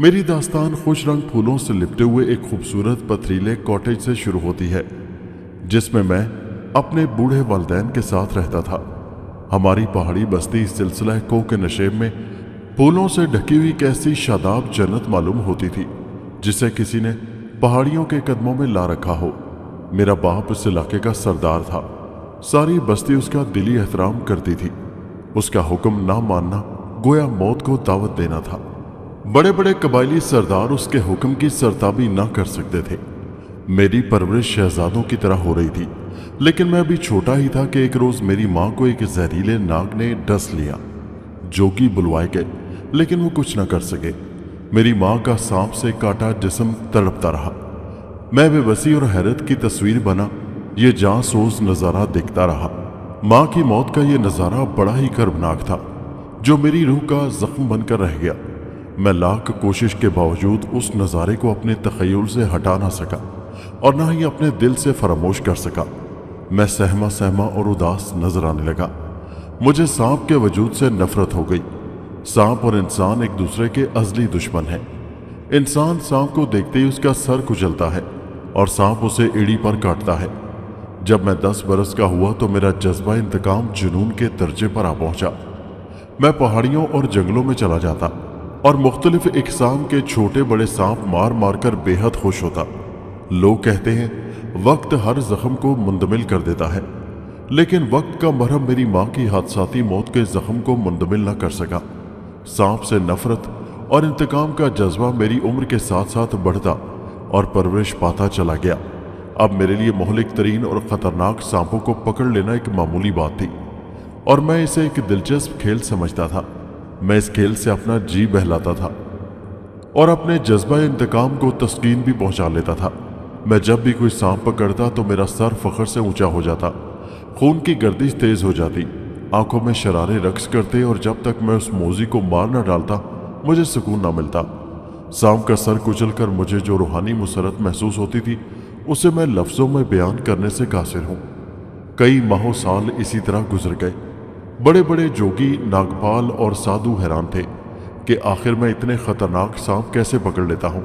میری داستان خوش رنگ پھولوں سے لپٹے ہوئے ایک خوبصورت پتھریلے کاٹیج سے شروع ہوتی ہے جس میں میں اپنے بوڑھے والدین کے ساتھ رہتا تھا۔ ہماری پہاڑی بستی سلسلہ کوہ کے نشیب میں پھولوں سے ڈھکی ہوئی کیسی شاداب جنت معلوم ہوتی تھی جسے کسی نے پہاڑیوں کے قدموں میں لا رکھا ہو۔ میرا باپ اس علاقے کا سردار تھا، ساری بستی اس کا دلی احترام کرتی تھی۔ اس کا حکم نہ ماننا گویا موت کو دعوت دینا تھا۔ بڑے بڑے قبائلی سردار اس کے حکم کی سرتابی نہ کر سکتے تھے۔ میری پرورش شہزادوں کی طرح ہو رہی تھی، لیکن میں ابھی چھوٹا ہی تھا کہ ایک روز میری ماں کو ایک زہریلے ناگ نے ڈس لیا۔ جوگی بلوائے گئے لیکن وہ کچھ نہ کر سکے۔ میری ماں کا سانپ سے کاٹا جسم تڑپتا رہا۔ میں بے بسی اور حیرت کی تصویر بنا یہ جاں سوز نظارہ دیکھتا رہا۔ ماں کی موت کا یہ نظارہ بڑا ہی کربناک تھا جو میری روح کا زخم بن کر رہ گیا۔ میں لاکھ کوشش کے باوجود اس نظارے کو اپنے تخیل سے ہٹا نہ سکا اور نہ ہی اپنے دل سے فراموش کر سکا۔ میں سہما سہما اور اداس نظر آنے لگا۔ مجھے سانپ کے وجود سے نفرت ہو گئی۔ سانپ اور انسان ایک دوسرے کے ازلی دشمن ہیں۔ انسان سانپ کو دیکھتے ہی اس کا سر کچلتا ہے اور سانپ اسے ایڑی پر کاٹتا ہے۔ جب میں 10 برس کا ہوا تو میرا جذبہ انتقام جنون کے درجے پر آ پہنچا۔ میں پہاڑیوں اور جنگلوں میں چلا جاتا اور مختلف اقسام کے چھوٹے بڑے سانپ مار مار کر بے حد خوش ہوتا۔ لوگ کہتے ہیں وقت ہر زخم کو مندمل کر دیتا ہے، لیکن وقت کا مرہم میری ماں کی حادثاتی موت کے زخم کو مندمل نہ کر سکا۔ سانپ سے نفرت اور انتقام کا جذبہ میری عمر کے ساتھ ساتھ بڑھتا اور پرورش پاتا چلا گیا۔ اب میرے لیے مہلک ترین اور خطرناک سانپوں کو پکڑ لینا ایک معمولی بات تھی اور میں اسے ایک دلچسپ کھیل سمجھتا تھا۔ میں اس کھیل سے اپنا جی بہلاتا تھا اور اپنے جذبہ انتقام کو تسکین بھی پہنچا لیتا تھا۔ میں جب بھی کوئی سانپ پکڑتا تو میرا سر فخر سے اونچا ہو جاتا، خون کی گردش تیز ہو جاتی، آنکھوں میں شرارے رقص کرتے اور جب تک میں اس موذی کو مار نہ ڈالتا مجھے سکون نہ ملتا۔ سانپ کا سر کچل کر مجھے جو روحانی مسرت محسوس ہوتی تھی اسے میں لفظوں میں بیان کرنے سے قاصر ہوں۔ کئی ماہ و سال اسی طرح گزر گئے۔ بڑے بڑے جوگی، ناگپال اور سادھو حیران تھے کہ آخر میں اتنے خطرناک سانپ کیسے پکڑ لیتا ہوں،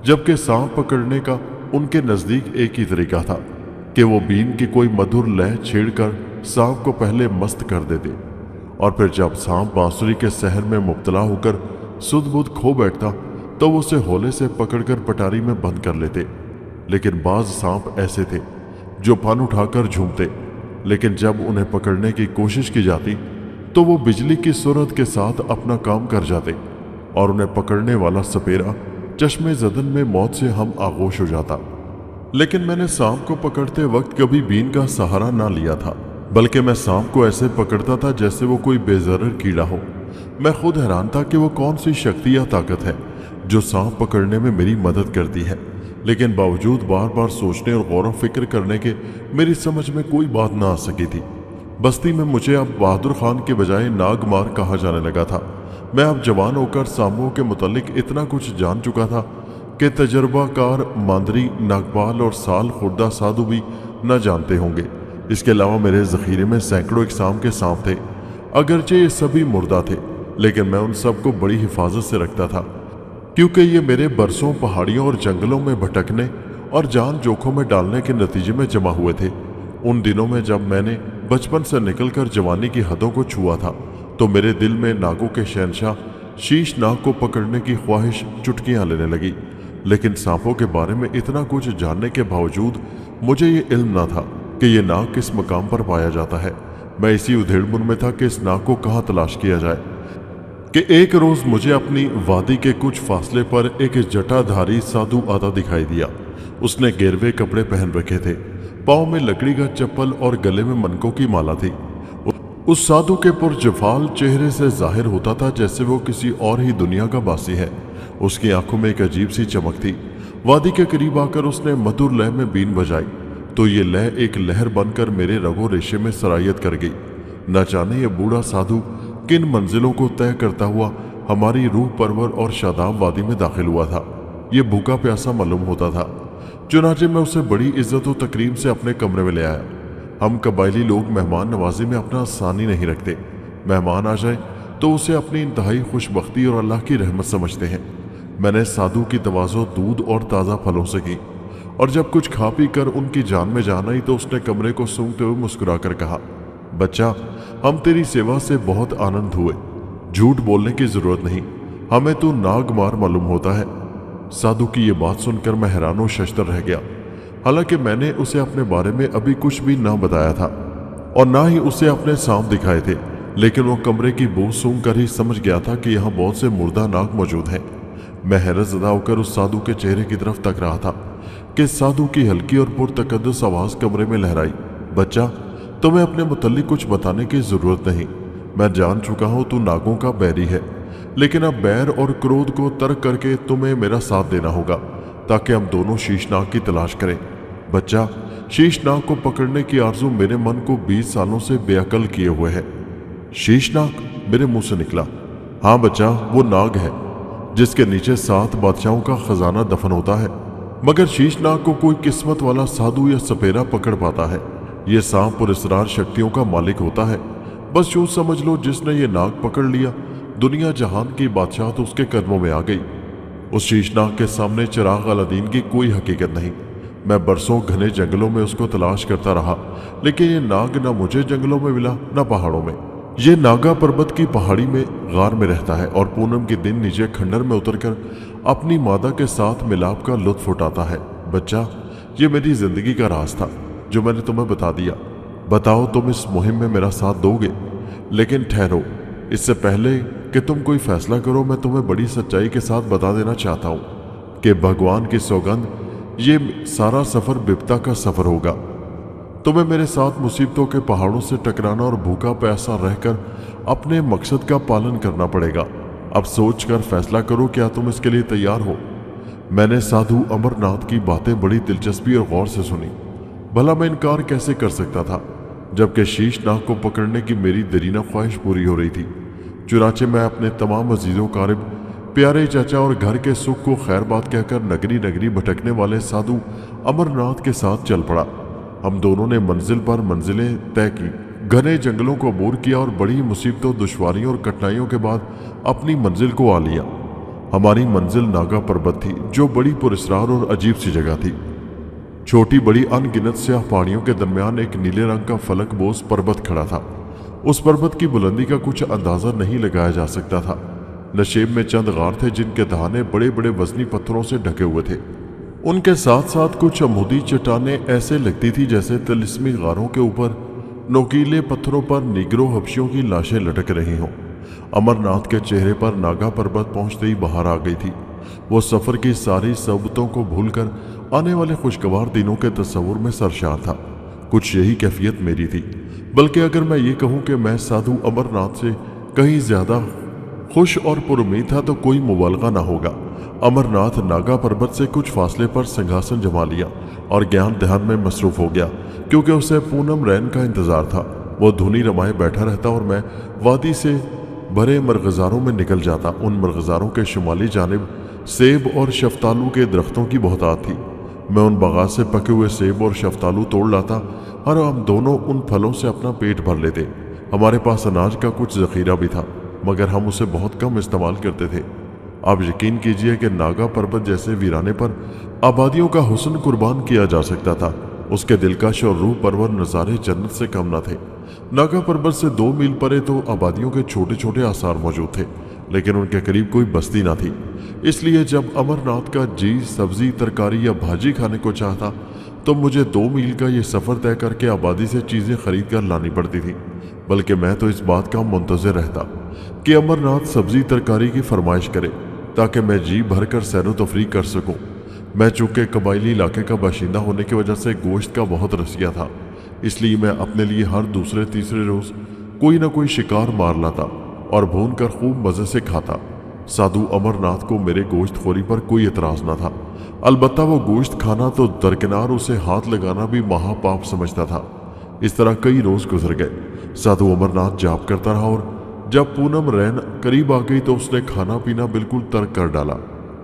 جبکہ سانپ پکڑنے کا ان کے نزدیک ایک ہی طریقہ تھا کہ وہ بین کی کوئی مدھر لے چھیڑ کر سانپ کو پہلے مست کر دیتے اور پھر جب سانپ بانسری کے سحر میں مبتلا ہو کر سدھ بدھ کھو بیٹھتا تو وہ اسے ہولے سے پکڑ کر پٹاری میں بند کر لیتے۔ لیکن بعض سانپ ایسے تھے جو پھن اٹھا کر جھومتے، لیکن جب انہیں پکڑنے کی کوشش کی جاتی تو وہ بجلی کی سرعت کے ساتھ اپنا کام کر جاتے اور انہیں پکڑنے والا سپیرا چشمے زدن میں موت سے ہم آغوش ہو جاتا۔ لیکن میں نے سانپ کو پکڑتے وقت کبھی بین کا سہارا نہ لیا تھا، بلکہ میں سانپ کو ایسے پکڑتا تھا جیسے وہ کوئی بے ضرر کیڑا ہو۔ میں خود حیران تھا کہ وہ کون سی شکتی یا طاقت ہے جو سانپ پکڑنے میں میری مدد کرتی ہے، لیکن باوجود بار بار سوچنے اور غور و فکر کرنے کے میری سمجھ میں کوئی بات نہ آ سکی تھی۔ بستی میں مجھے اب بہادر خان کے بجائے ناگ مار کہا جانے لگا تھا۔ میں اب جوان ہو کر سانپوں کے متعلق اتنا کچھ جان چکا تھا کہ تجربہ کار ماندری، ناگپال اور سال خوردہ سادھو بھی نہ جانتے ہوں گے۔ اس کے علاوہ میرے ذخیرے میں سینکڑوں اقسام کے سانپ تھے، اگرچہ یہ سبھی مردہ تھے، لیکن میں ان سب کو بڑی حفاظت سے رکھتا تھا کیونکہ یہ میرے برسوں پہاڑیوں اور جنگلوں میں بھٹکنے اور جان جوکھوں میں ڈالنے کے نتیجے میں جمع ہوئے تھے۔ ان دنوں میں جب میں نے بچپن سے نکل کر جوانی کی حدوں کو چھوا تھا تو میرے دل میں ناگوں کے شہنشاہ شیش ناگ کو پکڑنے کی خواہش چٹکیاں لینے لگی، لیکن سانپوں کے بارے میں اتنا کچھ جاننے کے باوجود مجھے یہ علم نہ تھا کہ یہ ناگ کس مقام پر پایا جاتا ہے۔ میں اسی ادھیڑ بن میں تھا کہ اس ناگ کو کہاں تلاش کیا جائے کہ ایک روز مجھے اپنی وادی کے کچھ فاصلے پر ایک جٹا دھاری سادھو آتا دکھائی دیا۔ اس نے گیروے کپڑے پہن رکھے تھے، پاؤں میں لکڑی کا چپل اور گلے میں منکوں کی مالا تھی۔ اس سادھو کے پرجفال چہرے سے ظاہر ہوتا تھا جیسے وہ کسی اور ہی دنیا کا باسی ہے۔ اس کی آنکھوں میں ایک عجیب سی چمک تھی۔ وادی کے قریب آ کر اس نے مدھر لے میں بین بجائی تو یہ لے ایک لہر بن کر میرے رگو ریشے میں سرایت کر گئی۔ نہ جانے یہ بوڑھا سادھو کن منزلوں کو طے کرتا ہوا ہماری روح پرور اور شاداب وادی میں داخل ہوا تھا۔ یہ بھوکا پیاسا معلوم ہوتا تھا، چنانچہ میں اسے بڑی عزت و تکریم سے اپنے کمرے میں لے آیا۔ ہم قبائلی لوگ مہمان نوازی میں اپنا ثانی نہیں رکھتے، مہمان آ جائے تو اسے اپنی انتہائی خوش بختی اور اللہ کی رحمت سمجھتے ہیں۔ मैंने साधु की तवाज़ो दूध और ताज़ा फलों से की, और जब कुछ खा पी कर उनकी जान में जान आई तो उसने कमरे को सूंघते हुए मुस्कुरा कर कहा, बच्चा, हम तेरी सेवा से बहुत आनंद हुए। झूठ बोलने की जरूरत नहीं, हमें तू नागमार मालूम होता है। साधु की ये बात सुनकर मैं हैरान और शशतर रह गया। हालांकि मैंने उसे अपने बारे में अभी कुछ भी ना बताया था और ना ही उसे अपने सांप दिखाए थे, लेकिन वो कमरे की बू सूंघ कर ही समझ गया था कि यहाँ बहुत से मुर्दा नाग मौजूद हैं। मैं हैरतज़दा होकर उस साधु के चेहरे की तरफ तक रहा था कि साधु की हल्की और पुरतकद्दुस आवाज़ कमरे में लहराई, बच्चा, तुम्हें अपने मुतल्लिक कुछ बताने की ज़रूरत नहीं। मैं जान चुका हूँ तू नागों का बैरी है, लेकिन अब बैर और क्रोध को तर्क करके तुम्हें मेरा साथ देना होगा ताकि हम दोनों शीशनाग की तलाश करें। बच्चा, शीशनाग को पकड़ने की आरजू मेरे मन को 20 सालों से बेअकल किए हुए है। शीशनाग? मेरे मुंह से निकला। हाँ बच्चा, वो नाग है जिसके नीचे 7 बादशाहों का खजाना दफन होता है, मगर शीशनाग को कोई किस्मत वाला साधु या सपेरा पकड़ पाता है। ये सांप पुरस्कार शक्तियों का मालिक होता है। बस यूं समझ लो, जिसने ये नाग पकड़ लिया, दुनिया जहान की बादशाहत उसके कदमों में आ गई। उस शीशनाग के सामने चिराग अलादीन की कोई हकीकत नहीं। मैं बरसों घने जंगलों में उसको तलाश करता रहा, लेकिन ये नाग ना मुझे जंगलों में मिला ना पहाड़ों में। ये नागा पर्वत की पहाड़ी में गार में रहता है और पूनम के दिन नीचे खंडर में उतरकर अपनी मादा के साथ मिलाप का लुत्फ उठाता है। बच्चा, ये मेरी जिंदगी का राज था जो मैंने तुम्हें बता दिया। बताओ, तुम इस मुहिम में मेरा साथ दोगे? लेकिन ठहरो, इससे पहले कि तुम कोई फैसला करो, मैं तुम्हें बड़ी सच्चाई के साथ बता देना चाहता हूँ कि भगवान की सौगंध, ये सारा सफर बिपता का सफर होगा। तुम्हें मेरे साथ मुसीबतों के पहाड़ों से टकराना और भूखा प्यासा रहकर अपने मकसद का पालन करना पड़ेगा। अब सोच कर फैसला करो, क्या तुम इसके लिए तैयार हो? मैंने साधु अमरनाथ की बातें बड़ी दिलचस्पी और गौर से सुनी। भला मैं इनकार कैसे कर सकता था, जबकि शीशनाग को पकड़ने की मेरी दरीना ख्वाहिश पूरी हो रही थी। चुनाचे मैं अपने तमाम अजीजों कारिब, प्यारे चाचा और घर के सुख को खैर बात कहकर नगरी नगरी भटकने वाले साधु अमरनाथ के साथ चल पड़ा। हम दोनों ने मंजिल पर मंजिलें तय की, घने जंगलों को अबूर किया और बड़ी मुसीबतों, दुश्वारियों और कठिनाइयों के बाद अपनी मंजिल को आ लिया। हमारी मंजिल नागा पर्वत थी, जो बड़ी पुरस्कार और अजीब सी जगह थी। छोटी बड़ी अनगिनत स्याह पहाड़ियों के दरमियान एक नीले रंग का फलक बोस पर्वत खड़ा था। उस पर्वत की बुलंदी का कुछ अंदाजा नहीं लगाया जा सकता था। नशेब में चंद गार थे जिनके दहाने बड़े बड़े वजनी पत्थरों से ढके हुए थे। उनके साथ साथ कुछ अमूदी चट्टानें ऐसे लगती थी जैसे तिलिस्मी गारों के ऊपर नोकीले पत्थरों पर निगरो हबशियों की लाशें लटक रही हों। अमरनाथ के चेहरे पर नागा पर्वत पहुंचते ही बाहर आ गई थी। वो सफ़र की सारी सबूतों को भूलकर आने वाले खुशगवार दिनों के तस्वुर में सरशार था। कुछ यही कैफियत मेरी थी, बल्कि अगर मैं ये कहूँ कि मैं साधु अमरनाथ से कहीं ज़्यादा खुश और पुरुमीद था तो कोई मुबालगा ना होगा। अमरनाथ नागा पर्वत से कुछ फासले पर सिंहासन जमा लिया और ज्ञान ध्यान में मसरूफ हो गया, क्योंकि उसे पूनम रैन का इंतजार था। वो धुनी रमाए बैठा रहता और मैं वादी से भरे मरगजारों में निकल जाता। उन मरगजारों के शुमाली जानिब सेब और शफ्तालू के दरख्तों की बहुतात थी। मैं उन बागात से पके हुए सेब और शफ्तालू तोड़ लाता और हम दोनों उन फलों से अपना पेट भर लेते। हमारे पास अनाज का कुछ जखीरा भी था, मगर हम उसे बहुत कम इस्तेमाल करते थे। आप यकीन कीजिए कि नागा पर्वत जैसे वीराने पर आबादियों का हुस्न कुर्बान किया जा सकता था। उसके दिलकश और रूह परवर नज़ारे जन्नत से कम न थे। नागा पर्वत से 2 मील परे तो आबादियों के छोटे छोटे आसार मौजूद थे, लेकिन उनके करीब कोई बस्ती ना थी। इसलिए जब अमरनाथ का जी सब्जी, तरकारी या भाजी खाने को चाहता तो मुझे 2 मील का ये सफ़र तय करके आबादी से चीज़ें खरीद कर लानी पड़ती थी। बल्कि मैं तो इस बात का मुंतज़िर रहता कि अमरनाथ सब्जी तरकारी की फरमाइश करे, ताकि मैं जी भर कर सैरो तफरी कर सकूं। मैं चूँकि कबायली इलाके का बाशिंदा होने की वजह से गोश्त का बहुत रसिया था, इसलिए मैं अपने लिए हर दूसरे तीसरे रोज़ कोई ना कोई शिकार मार लाता और भून कर खूब मज़े से खाता। साधु अमरनाथ को मेरे गोश्त खोरी पर कोई एतराज़ न था। अलबत्ता वो गोश्त खाना तो दरकिनार उसे हाथ लगाना भी महापाप समझता था। इस तरह कई रोज़ गुजर गए। साधु अमरनाथ जाप करता रहा और जब पूनम रैन करीब आ गई तो उसने खाना पीना बिल्कुल तर्क कर डाला।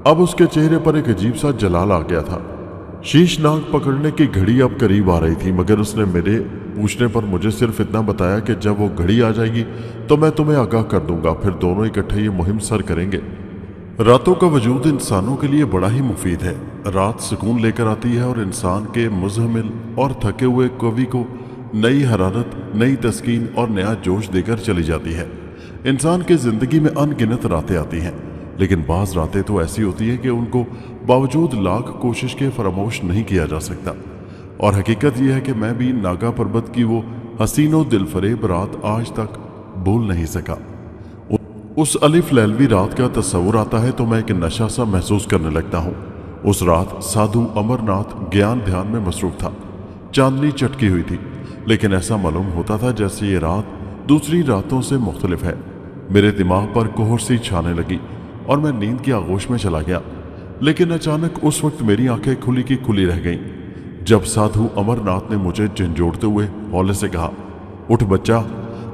अब उसके चेहरे पर एक अजीब सा जलाल आ गया था। शीशनाग पकड़ने की घड़ी अब करीब आ रही थी, मगर उसने मेरे पूछने पर मुझे सिर्फ इतना बताया कि जब वो घड़ी आ जाएगी तो मैं तुम्हें आगाह कर दूंगा, फिर दोनों इकट्ठे ये मुहिम सर करेंगे। रातों का वजूद इंसानों के लिए बड़ा ही मुफीद है। रात सुकून लेकर आती है और इंसान के मुज़हमिल और थके हुए कवि को नई हरारत, नई तस्कीन और नया जोश देकर चली जाती है। इंसान की ज़िंदगी में अनगिनत रातें आती हैं, लेकिन बाज़ रातें तो ऐसी होती हैं कि उनको बावजूद लाख कोशिश के फरामोश नहीं किया जा सकता। और हकीकत यह है कि मैं भी नागा पर्वत की वो हसीनो दिलफरेब रात आज तक भूल नहीं सका। उस अलिफ लैलवी रात का तस्वुर आता है तो मैं एक नशा सा महसूस करने लगता हूँ। उस रात साधु अमरनाथ ज्ञान ध्यान में मसरूफ था। चांदनी चटकी हुई थी, लेकिन ऐसा मालूम होता था जैसे ये रात दूसरी रातों से मुख्तलिफ है। मेरे दिमाग पर कोहर सी छाने लगी और मैं नींद की आगोश में चला गया। लेकिन अचानक उस वक्त मेरी आंखें खुली की खुली रह गईं, जब साधु अमरनाथ ने मुझे झंझोड़ते हुए हौले से कहा, उठ बच्चा,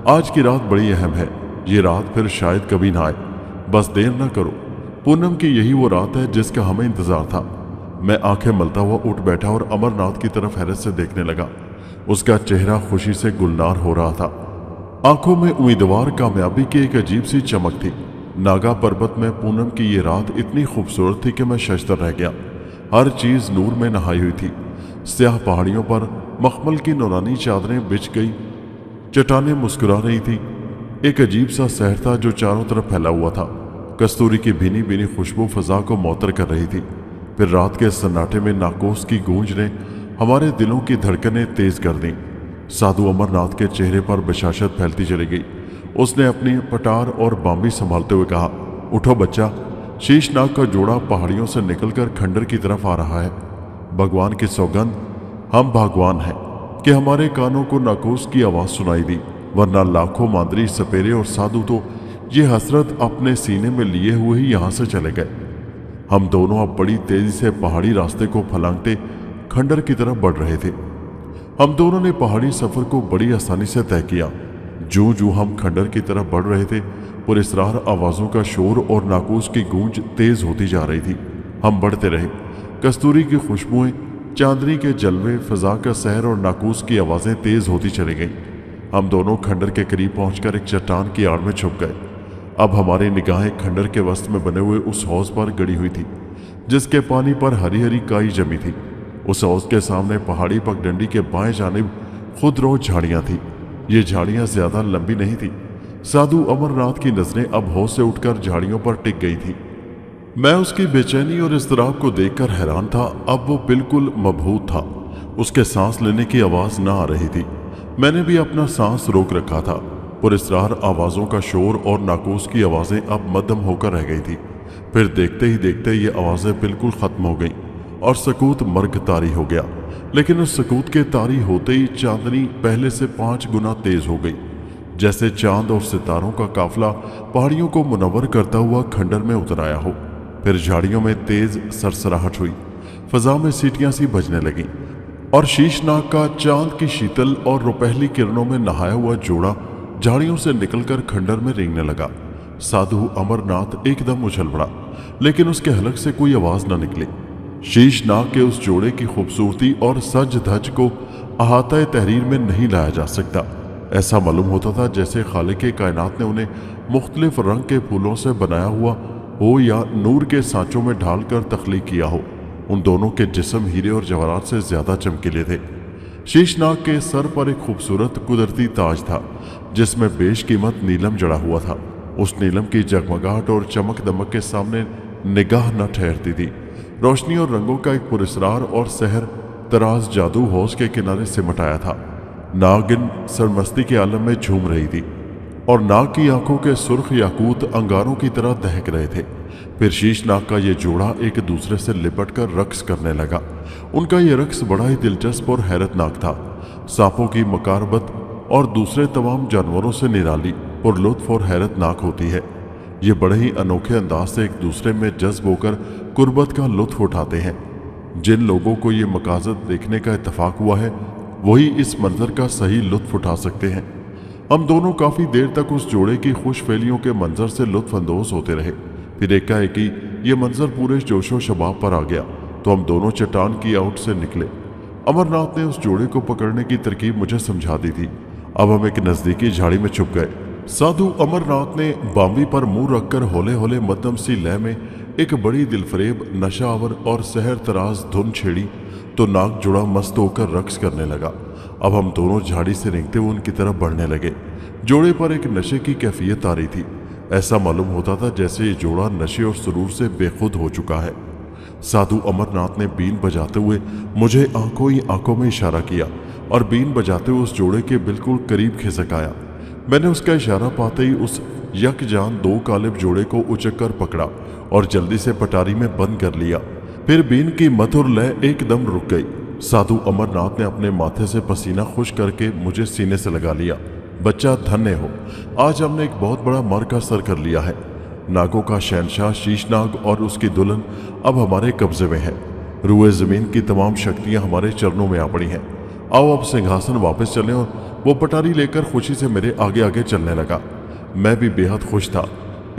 आज की रात बड़ी अहम है। ये रात फिर शायद कभी ना आए, बस देर ना करो। पूनम की यही वो रात है जिसका हमें इंतजार था। मैं आंखें मलता हुआ उठ बैठा और अमरनाथ की तरफ हैरत से देखने लगा। उसका चेहरा खुशी से गुलनार हो रहा था। आंखों में उम्मीदवार कामयाबी की एक अजीब सी चमक थी। नागा पर्वत में पूनम की ये रात इतनी खूबसूरत थी कि मैं शशदर रह गया। हर चीज नूर में नहाई हुई थी। स्याह पहाड़ियों पर मखमल की नूरानी चादरें बिछ गई, चट्टानें मुस्कुरा रही थी। एक अजीब सा शहर था जो चारों तरफ फैला हुआ था। कस्तूरी की भीनी भीनी खुशबू फजा को मौतर कर रही थी। फिर रात के सन्नाटे में नाकोस की गूंज ने हमारे दिलों की धड़कनें तेज कर दी। साधु अमरनाथ के चेहरे पर बशाशत फैलती चली गई। उसने अपनी पटार और बांबी संभालते हुए कहा, उठो बच्चा, शीशनाग का जोड़ा पहाड़ियों से निकलकर खंडर की तरफ आ रहा है। भगवान की सौगंध, हम भगवान हैं कि हमारे कानों को नाकोस की आवाज़ सुनाई दी, वरना लाखों मांदरी, सपेरे और साधु तो ये हसरत अपने सीने में लिए हुए ही यहाँ से चले गए। हम दोनों अब बड़ी तेजी से पहाड़ी रास्ते को फलांगते खंडर की तरफ बढ़ रहे थे। हम दोनों ने पहाड़ी सफर को बड़ी आसानी से तय किया। जूं जूं हम खंडर की तरफ बढ़ रहे थे, पुरस्रार आवाज़ों का शोर और नाकोस की गूंज तेज होती जा रही थी। हम बढ़ते रहे। कस्तूरी की खुशबुएं, चांदनी के जलवे, फजा का सहर और नाकोस की आवाज़ें तेज होती चली गईं। हम दोनों खंडर के करीब पहुंचकर एक चट्टान की आड़ में छुप गए। अब हमारी निगाहें खंडर के वस्त में बने हुए उस हौज पर गड़ी हुई थी, जिसके पानी पर हरी हरी काई जमी थी। उस हौज के सामने पहाड़ी पगडंडी के बाएं जानिब खुदरो झाड़ियां थी। ये झाड़ियां ज्यादा लंबी नहीं थी। साधु अमरनाथ की नजरें अब हौज से उठकर झाड़ियों पर टिक गई थी। मैं उसकी बेचैनी और इज़्तिराब को देखकर हैरान था। अब वो बिल्कुल मबहूत था। उसके सांस लेने की आवाज़ ना आ रही थी। मैंने भी अपना सांस रोक रखा था। पुरस्रार आवाज़ों का शोर और नाकोस की आवाज़ें अब मध्यम होकर रह गई थी। फिर देखते ही देखते ये आवाज़ें बिल्कुल ख़त्म हो गईं और सकूत मर्ग तारी हो गया। लेकिन उस सकूत के तारी होते ही चांदनी पहले से 5 गुना तेज हो गई, जैसे चांद और सितारों का काफिला पहाड़ियों को मुनव्वर करता हुआ खंडर में उतर आया हो। फिर झाड़ियों में तेज सरसराहट हुई, फजा में सीटियां सी बजने लगीं और शीशनाग का चांद की शीतल और रुपहली किरणों में नहाया हुआ जोड़ा झाड़ियों से निकलकर खंडर में रेंगने लगा। साधु अमरनाथ एकदम उछल पड़ा, लेकिन उसके हलक से कोई आवाज न निकली। शीशनाग के उस जोड़े की खूबसूरती और सज धज को अहाता तहरीर में नहीं लाया जा सकता। ऐसा मालूम होता था जैसे खालिक कायनात ने उन्हें मुख्तलिफ रंग के फूलों से बनाया हुआ हो या नूर के सांचों में ढालकर तख्लीक किया हो। उन दोनों के जिस्म हीरे और जवाहरात से ज्यादा चमकीले थे। शीशनाग के सर पर एक खूबसूरत कुदरती ताज था, जिसमें बेशकीमत नीलम जड़ा हुआ था। उस नीलम की जगमगाहट और चमक दमक के सामने निगाह न ठहरती थी। रोशनी और रंगों का एक पुरस्रार और सहर तराज जादू हौज के किनारे सिमट आया था। नागिन सरमस्ती के आलम में झूम रही थी और नाग की आंखों के सुर्ख याकूत अंगारों की तरह दहक रहे थे। फिर शीशनाग का ये जोड़ा एक दूसरे से लिपटकर रक्स करने लगा। उनका ये रक्स बड़ा ही दिलचस्प और हैरतनाक था। सांपों की मकारबत और दूसरे तमाम जानवरों से निराली और लुत्फ और हैरतनाक होती है। ये बड़े ही अनोखे अंदाज से एक दूसरे में जज्ब होकर कुर्बत का लुत्फ उठाते हैं। जिन लोगों को ये मकासद देखने का इत्तफाक हुआ है, वही इस मंजर का सही लुत्फ उठा सकते हैं। हम दोनों काफ़ी देर तक उस जोड़े की खुश फैलियों के मंजर से लुत्फ अंदोज होते रहे। फिर एकाएकी ये मंजर पूरे जोशो शबाब पर आ गया तो हम दोनों चट्टान की आउट से निकले। अमरनाथ ने उस जोड़े को पकड़ने की तरकीब मुझे समझा दी थी। अब हम एक नज़दीकी झाड़ी में छुप गए। साधु अमरनाथ ने बांबी पर मुंह रखकर होले होले मध्यम सी लय में एक बड़ी दिलफरेब नशावर और सहर तराज धुन छेड़ी तो नाक जुड़ा मस्त होकर रक्स करने लगा। अब हम दोनों झाड़ी से रेंगते हुए उनकी तरफ बढ़ने लगे। जोड़े पर एक नशे की कैफियत आ रही थी। ऐसा मालूम होता था जैसे ये जोड़ा नशे और सुरूर से बेखुद हो चुका है। साधु अमरनाथ ने बीन बजाते हुए मुझे आंखों ही आंखों में इशारा किया और बीन बजाते हुए उस जोड़े के बिल्कुल करीब खिसकाया। मैंने उसका इशारा पाते ही उस यकजान दो कालिब जोड़े को उचक कर पकड़ा और जल्दी से पटारी में बंद कर लिया। फिर बीन की मधुर लय एकदम रुक गई। साधु अमरनाथ ने अपने माथे से पसीना खुश करके मुझे सीने से लगा लिया। बच्चा धन्य हो, आज हमने एक बहुत बड़ा मर का सर कर लिया है। नागों का शहनशाह शीशनाग और उसकी दुल्हन अब हमारे कब्जे में है। रूए जमीन की तमाम शक्तियां हमारे चरणों में आ पड़ी हैं। आओ अब सिंहासन वापस चलें। और वो पटारी लेकर खुशी से मेरे आगे आगे चलने लगा। मैं भी बेहद खुश था।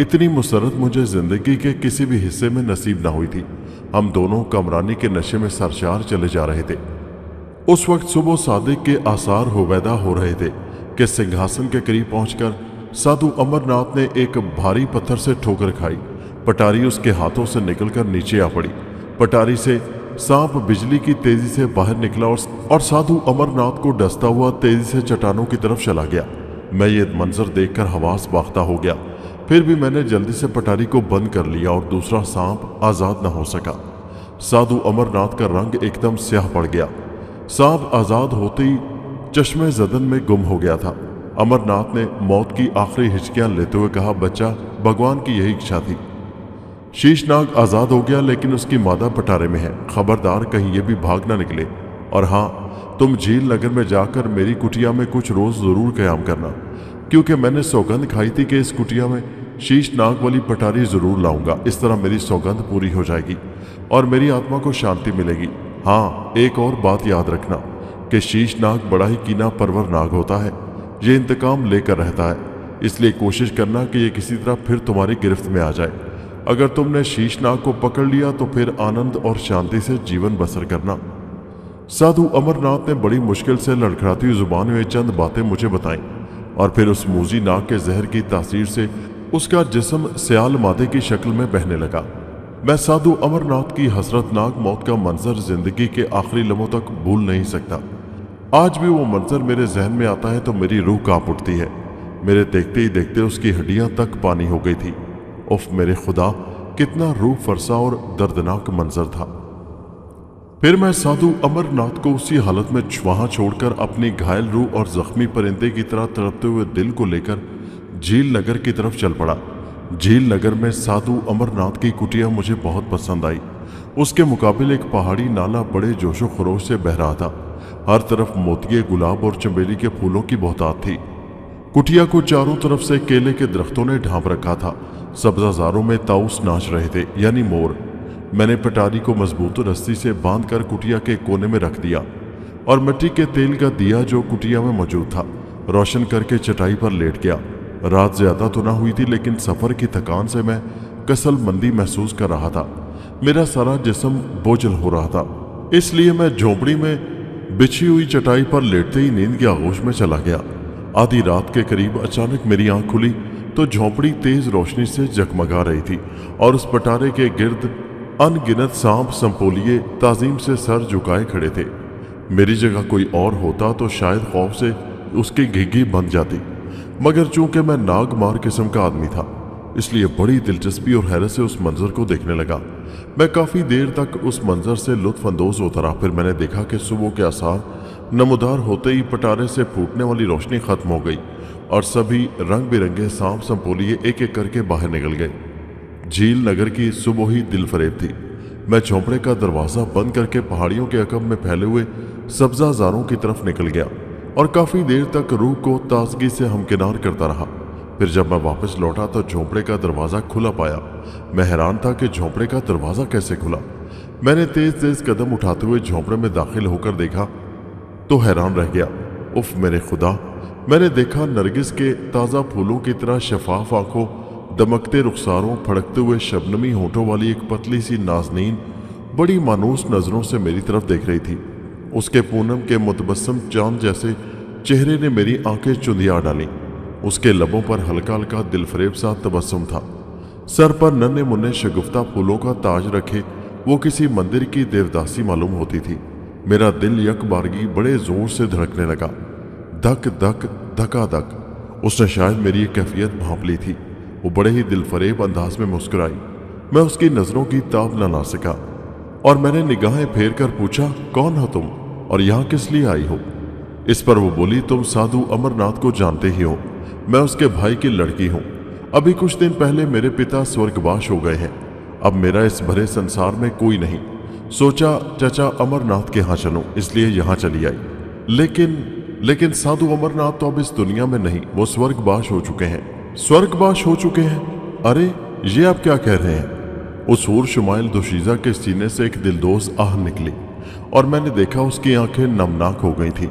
इतनी मुसरत मुझे जिंदगी के किसी भी हिस्से में नसीब ना हुई थी। हम दोनों कमरानी के नशे में सरशार चले जा रहे थे। उस वक्त सुबह सादिक के आसार होवैदा हो रहे थे कि सिंहासन के करीब पहुंचकर साधु अमरनाथ ने एक भारी पत्थर से ठोकर खाई। पटारी उसके हाथों से निकलकर नीचे आ पड़ी। पटारी से सांप बिजली की तेजी से बाहर निकला और साधु अमरनाथ को डसता हुआ तेजी से चट्टानों की तरफ चला गया। मैं ये मंजर देखकर हवास बाख्ता हो गया। फिर भी मैंने जल्दी से पटारी को बंद कर लिया और दूसरा सांप आजाद न हो सका। साधु अमरनाथ का रंग एकदम स्याह पड़ गया। सांप आजाद होते ही चश्मे जदन में गुम हो गया था। अमरनाथ ने मौत की आखिरी हिचकियां लेते हुए कहा, बच्चा, भगवान की यही इच्छा थी। शीशनाग आजाद हो गया, लेकिन उसकी मादा पटारे में है। खबरदार कहीं ये भी भाग ना निकले। और हाँ, तुम झील नगर में जाकर मेरी कुटिया में कुछ रोज जरूर कयाम करना, क्योंकि मैंने सौगंध खाई थी कि इस कुटिया में शीशनाग वाली पटारी जरूर लाऊंगा। इस तरह मेरी सौगंध पूरी हो जाएगी और मेरी आत्मा को शांति मिलेगी। हाँ, एक और बात याद रखना कि शीशनाग बड़ा ही कीना परवर नाग होता है। ये इंतकाम लेकर रहता है, इसलिए कोशिश करना कि ये किसी तरह फिर तुम्हारी गिरफ्त में आ जाए। अगर तुमने शीशनाग को पकड़ लिया तो फिर आनंद और शांति से जीवन बसर करना। साधु अमरनाथ ने बड़ी मुश्किल से लड़खड़ाती हुई जुबान में चंद बातें मुझे बताईं और फिर उस मूजी नाग के जहर की तासीर से उसका जिस्म सयाल मादे की शक्ल में बहने लगा। मैं साधु अमरनाथ की हसरतनाक मौत का मंजर जिंदगी के आखिरी लम्हों तक भूल नहीं सकता। आज भी वो मंजर मेरे जहन में आता है तो मेरी रूह कांप उठती है। मेरे देखते ही देखते उसकी हड्डियां तक पानी हो गई थी। उफ मेरे खुदा, कितना रूह फरसा और दर्दनाक मंजर था। फिर मैं साधु अमरनाथ को उसी हालत में वहां छोड़कर अपनी घायल रूह और जख्मी परिंदे की तरह तड़पते हुए दिल को लेकर झील नगर की तरफ चल पड़ा। झील नगर में साधु अमरनाथ की कुटिया मुझे बहुत पसंद आई। उसके मुकाबले एक पहाड़ी नाला बड़े जोशो खरोश से बह रहा था। हर तरफ मोतिये, गुलाब और चमेली के फूलों की बहुतात थी। कुटिया को चारों तरफ से केले के दरख्तों ने ढांप रखा था। सब्जाजारों में ताउस नाच रहे थे, यानी मोर। मैंने पटारी को मजबूत रस्सी से बांधकर कुटिया के कोने में रख दिया और मिट्टी के तेल का दिया जो कुटिया में मौजूद था रोशन करके चटाई पर लेट गया। रात ज्यादा तो ना हुई थी, लेकिन सफर की थकान से मैं कसल मंदी महसूस कर रहा था। मेरा सारा जिस्म बोझल हो रहा था, इसलिए मैं झोंपड़ी में बिछी हुई चटाई पर लेटते ही नींद की आगोश में चला गया। आधी रात के करीब अचानक मेरी आंख खुली तो झोंपड़ी तेज रोशनी से जगमगा रही थी और उस पटारे के गिर्द अनगिनत सांप संपोलिए ताजीम से सर झुकाए खड़े थे। मेरी जगह कोई और होता तो शायद खौफ से उसकी घिघी बंध जाती, मगर चूंकि मैं नाग मार किस्म का आदमी था, इसलिए बड़ी दिलचस्पी और हैरत से उस मंजर को देखने लगा। मैं काफ़ी देर तक उस मंजर से लुत्फ अंदोज होता रहा। फिर मैंने देखा कि सुबह के आसार नमदार होते ही पटारे से फूटने वाली रोशनी खत्म हो गई और सभी रंग बिरंगे सांप संपोलिए एक एक करके बाहर निकल गए। झील नगर की सुबह ही दिल फरेब थी। मैं झोंपड़े का दरवाज़ा बंद करके पहाड़ियों के अकब में फैले हुए सब्जाजारों की तरफ निकल गया और काफ़ी देर तक रूह को ताजगी से हमकिनार करता रहा। फिर जब मैं वापस लौटा तो झोंपड़े का दरवाज़ा खुला पाया। मैं हैरान था कि झोंपड़े का दरवाज़ा कैसे खुला। मैंने तेज तेज कदम उठाते हुए झोंपड़े में दाखिल होकर देखा तो हैरान रह गया। उफ मेरे खुदा, मैंने देखा नरगिस के ताज़ा फूलों की तरह शफाफ आंखों, दमकते रुखसारों, फड़कते हुए शबनमी होठों वाली एक पतली सी नाजनीन बड़ी मानूस नज़रों से मेरी तरफ देख रही थी। उसके पूनम के मुतबस्सम चांद जैसे चेहरे ने मेरी आंखें चुंधिया डाली। उसके लबों पर हल्का हल्का दिलफरेब सा तबस्सुम था। सर पर नन्हे मुन्ने शगुफ्ता फूलों का ताज रखे वो किसी मंदिर की देवदासी मालूम होती थी। मेरा दिल यक बारगी बड़े जोर से धड़कने लगा, धक धक धका धक। उसने शायद मेरी ये कैफियत भांप ली थी। वो बड़े ही दिलफरेब अंदाज में मुस्कुराई। मैं उसकी नजरों की ताब न ला सका और मैंने निगाहें फेर कर पूछा, कौन हो तुम और यहाँ किस लिए आई हो? इस पर वो बोली, तुम साधु अमरनाथ को जानते ही हो, मैं उसके भाई की लड़की हूँ। अभी कुछ दिन पहले मेरे पिता स्वर्गवास हो गए हैं। अब मेरा इस भरे संसार में कोई नहीं। सोचा चचा अमरनाथ के यहाँ चलूं, इसलिए यहाँ चली आई। लेकिन साधु अमरनाथ तो अब इस दुनिया में नहीं, वो स्वर्गवास हो चुके हैं। स्वर्गवास हो चुके हैं? अरे ये आप क्या कह रहे हैं? उस हूर शुमाइल दोशीजा के सीने से एक दिलदोज आह निकली और मैंने देखा उसकी आंखें नमनाक हो गई थी।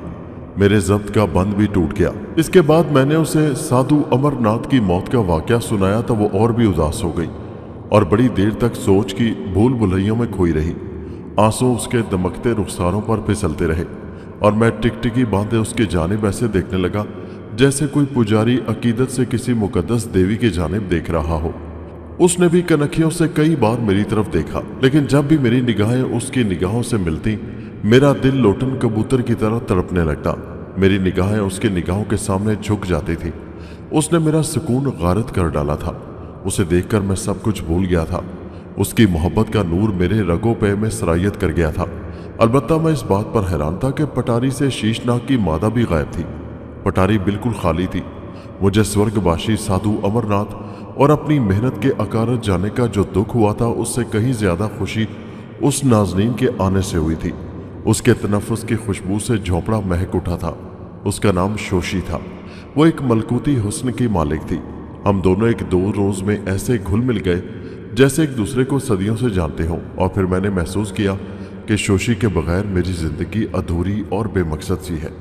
मेरे जब्त का बंद भी टूट गया। इसके बाद मैंने उसे साधु अमरनाथ की मौत का वाकया सुनाया तो वो और भी उदास हो गई और बड़ी देर तक सोच की भूल भुलैयों में खोई रही। आंसू उसके दमकते रुखसारों पर फिसलते रहे और मैं टिकटिकी बांधे उसके जानिब ऐसे देखने लगा जैसे कोई पुजारी अकीदत से किसी मुकद्दस देवी के जानिब देख रहा हो। उसने भी कनखियों से कई बार मेरी तरफ देखा, लेकिन जब भी मेरी निगाहें उसकी निगाहों से मिलती मेरा दिल लोटन कबूतर की तरह तड़पने लगता। मेरी निगाहें उसकी निगाहों के सामने झुक जाती थी। उसने मेरा सुकून गारत कर डाला था। उसे देखकर मैं सब कुछ भूल गया था। उसकी मोहब्बत का नूर मेरे रगों पे में सरायत कर गया था। अलबत्ता मैं इस बात पर हैरान था कि पटारी से शीशनाग की मादा भी गायब थी। पटारी बिल्कुल खाली थी। मुझे स्वर्गवासी साधु अमरनाथ और अपनी मेहनत के अकारत जाने का जो दुख हुआ था उससे कहीं ज्यादा खुशी उस नाजनीन के आने से हुई थी। उसके तनफ्फुस की खुशबू से झोंपड़ा महक उठा था। उसका नाम शोशी था। वो एक मलकूती हुस्न की मालिक थी। हम दोनों एक दो रोज में ऐसे घुल मिल गए जैसे एक दूसरे को सदियों से जानते हों और फिर मैंने महसूस किया कि शोशी के बगैर मेरी जिंदगी अधूरी और बेमकसद सी है।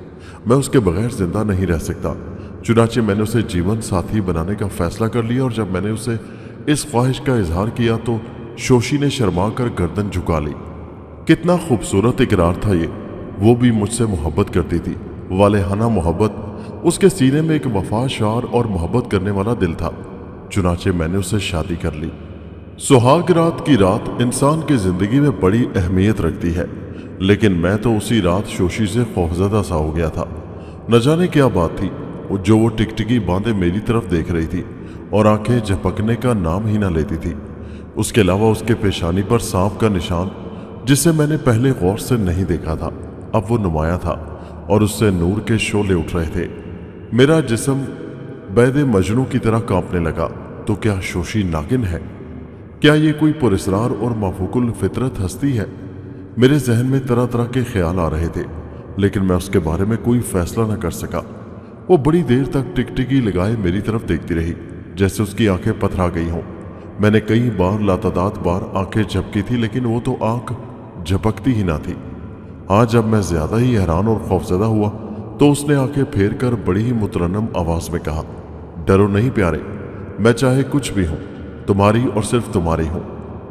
मैं उसके बगैर जिंदा नहीं रह सकता। चुनाचे मैंने उसे जीवन साथी बनाने का फैसला कर लिया और जब मैंने उसे इस ख्वाहिश का इजहार किया तो शोशी ने शर्मा कर गर्दन झुका ली। कितना खूबसूरत इकरार था ये। वो भी मुझसे मोहब्बत करती थी, वालेहाना मोहब्बत। उसके सीने में एक वफाशार और मोहब्बत करने वाला दिल था। चुनाचे मैंने उससे शादी कर ली। सुहाग रात की रात इंसान की जिंदगी में बड़ी अहमियत रखती है, लेकिन मैं तो उसी रात शोशी से खौफजदा सा हो गया था। न जाने क्या बात थी जो वो टिकटिकी बांधे मेरी तरफ देख रही थी और आंखें झपकने का नाम ही न लेती थी। उसके अलावा उसके पेशानी पर सांप का निशान, जिसे मैंने पहले गौर से नहीं देखा था, अब वो नुमाया था और उससे नूर के शोले उठ रहे थे। मेरा जिस्म बैदे मजनू की तरह कांपने लगा। तो क्या शोशी नागिन है? क्या ये कोई पुरस्रार और माफूकुल फितरत हस्ती है? मेरे जहन में तरह तरह के ख्याल आ रहे थे, लेकिन मैं उसके बारे में कोई फैसला न कर सका। वो बड़ी देर तक टिकटिकी लगाए मेरी तरफ देखती रही, जैसे उसकी आंखें पथरा गई हों। मैंने कई बार लातादाद बार आंखें झपकी थी, लेकिन वो तो आंख झपकती ही ना थी। हाँ, जब मैं ज्यादा ही हैरान और खौफजदा हुआ तो उसने आंखें फेर कर बड़ी ही मुतरन्नम आवाज में कहा, डरो नहीं प्यारे, मैं चाहे कुछ भी हूं, तुम्हारी और सिर्फ तुम्हारी हूं।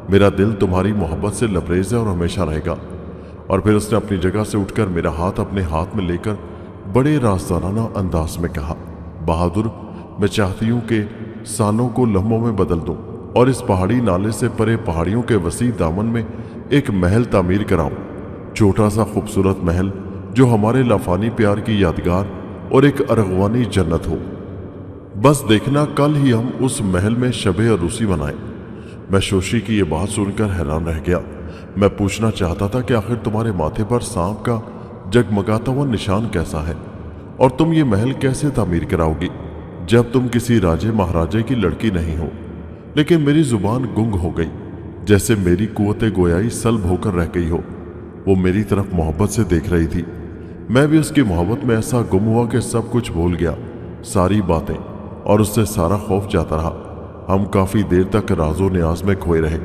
मेरा दिल तुम्हारी मोहब्बत से लबरेज है और हमेशा रहेगा। और फिर उसने अपनी जगह से उठकर मेरा हाथ अपने हाथ में लेकर बड़े राज़दाराना अंदाज में कहा, बहादुर, मैं चाहती हूं कि सालों को लम्हों में बदल दूं और इस पहाड़ी नाले से परे पहाड़ियों के वसी दामन में एक महल तामीर कराऊं। छोटा सा खूबसूरत महल जो हमारे लाफानी प्यार की यादगार और एक अरगवानी जन्नत हो। बस देखना, कल ही हम उस महल में शबे अरूसी मनाएं। मैं शोशी की ये बात सुनकर हैरान रह गया। मैं पूछना चाहता था कि आखिर तुम्हारे माथे पर सांप का जगमगाता हुआ निशान कैसा है और तुम ये महल कैसे तामीर कराओगी जब तुम किसी राजे महाराजे की लड़की नहीं हो। लेकिन मेरी जुबान गुंग हो गई, जैसे मेरी कुव्वते गोयाई सल्ब होकर रह गई हो। वो मेरी तरफ मोहब्बत से देख रही थी। मैं भी उसकी मोहब्बत में ऐसा गुम हुआ कि सब कुछ भूल गया, सारी बातें, और उससे सारा खौफ जाता रहा। हम काफी देर तक राजो न्याज में खोए रहे।